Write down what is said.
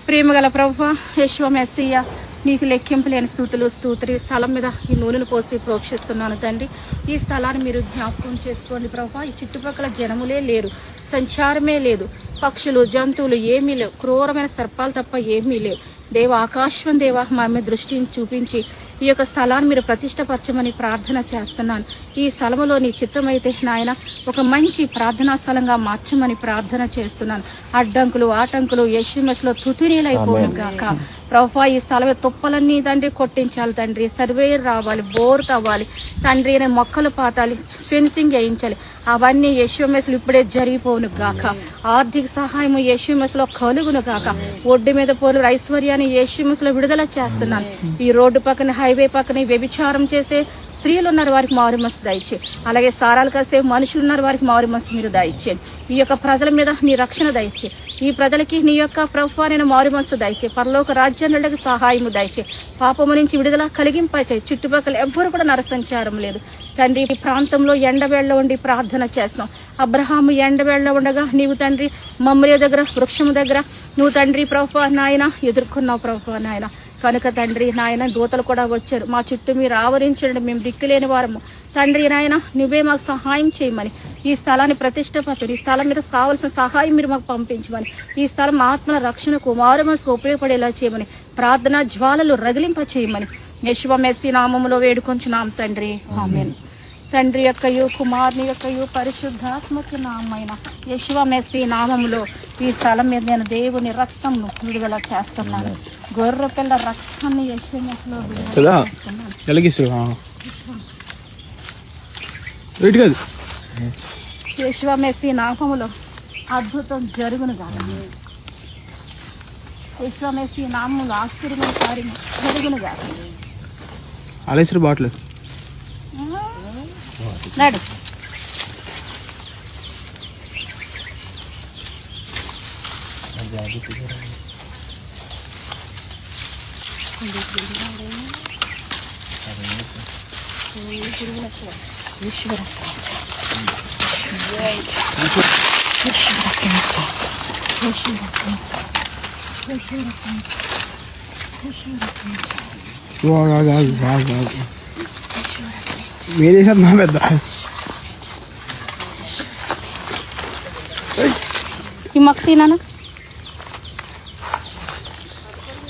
ప్రేమగల ప్రభువా, యేషువా మెస్సీయ, నీకు లెక్కింపు లేని స్తోత్రి స్థలం మీద ఈ నూనెను పోసి ప్రోక్షిస్తున్నాను తండ్రి. ఈ స్థలాన్ని మీరు జ్ఞాపకం చేసుకోండి ప్రభువా. ఈ చుట్టుపక్కల జనములే లేరు, సంచారమే లేదు, పక్షులు జంతువులు ఏమీ లేవు, క్రూరమైన సర్పాలు తప్ప ఏమీ లేవు. దేవ, ఆకాశం దేవ, మా మీద దృష్టిని చూపించి ఈ యొక్క స్థలాన్ని మీరు ప్రతిష్టపరచమని ప్రార్థన చేస్తున్నాను. ఈ స్థలంలో నీ చిత్తమైతే నాయన ఒక మంచి ప్రార్థనా స్థలంగా మార్చమని ప్రార్థన చేస్తున్నాను. అడ్డంకులు ఆటంకులు యేసుమేసులో తుతినీలైపోను గాక ప్రభువా. ఈ స్థలం తుప్పలన్నీ తండ్రి కొట్టించాలి తండ్రి, సర్వేయర్ రావాలి, బోర్ తవ్వాలి తండ్రి, మొక్కలు పాతాలి, ఫెన్సింగ్ వేయించాలి. అవన్నీ యేసుమేసులు ఇప్పుడే జరిగిపోను గాక. ఆర్థిక సహాయం యేసుమేసులో కలుగును గాక. ఒడ్డు మీద పోలు ఐశ్వర్యాన్ని యేసుమేసులో విడుదల చేస్తున్నాను. ఈ రోడ్డు పక్కన హైవే పక్కన వ్యభిచారం చేసే స్త్రీలు ఉన్నారు, వారికి మారు మనసు దయచే. అలాగే సారాలు కాసే మనుషులు ఉన్నారు, వారికి మారు మనసు మీరు దయచే. ఈ యొక్క ప్రజల మీద నీ రక్షణ దయచే. ఈ ప్రజలకి నీ యొక్క ప్రభువా నేను మారు మనసు దయచే. పరలోక రాజ్యానికి సహాయము దయచే. పాపము నుంచి విడుదల కలిగింపచే. చుట్టుపక్కల ఎవ్వరు కూడా నరసంచారం లేదు తండ్రి. ఈ ప్రాంతంలో ఎండవేళ్ల ఉండి ప్రార్థన చేస్తున్నాం. అబ్రహాము ఎండవేళ్ల ఉండగా నీవు తండ్రి మమ్రే దగ్గర వృక్షము దగ్గర నువ్వు తండ్రి ప్రభువా నాయన ఎదుర్కొన్నావు ప్రభువా నాయన. కనుక తండ్రి నాయన దూతలు కూడా వచ్చారు, మా చుట్టూ మీరు ఆవరించండి, మేము దిక్కులేని వారము తండ్రి నాయన, నువ్వే మాకు సహాయం చేయమని, ఈ స్థలాన్ని ప్రతిష్టపరచండి, ఈ స్థలం మీద కావాల్సిన సహాయం మీరు మాకు పంపించమని, ఈ స్థలం ఆత్మల రక్షణకు మారు మనసుకు ఉపయోగపడేలా చేయమని, ప్రార్థనా జ్వాలలు రగిలింప చేయమని యేషువా మెస్సీ నామములో వేడుకొంచున్నాం తండ్రి, ఆమేన్. తండ్రి యొక్కయు కుమారుని యొక్కయు పరిశుద్ధాత్మక నామైన యేషువా మెస్సీ నామములో ఈ స్థలం మీద నేను దేవుని రక్తంను విడుదల చేస్తున్నాను. గొర్రె పిల్ల రక్తాన్ని యేషువా మెస్సీలో విడుదల చేస్తున్నాను. యేషువా మెస్సీ నామములో అద్భుతం జరుగును గాక. యేషువా మెస్సీ నామములో ఆశ్చర్యమైన కార్యం జరుగును గాక. అలేశ్వర బాటలు నడు. मेरे साथ ना बैठा है। ఈ మక్తి నాన్న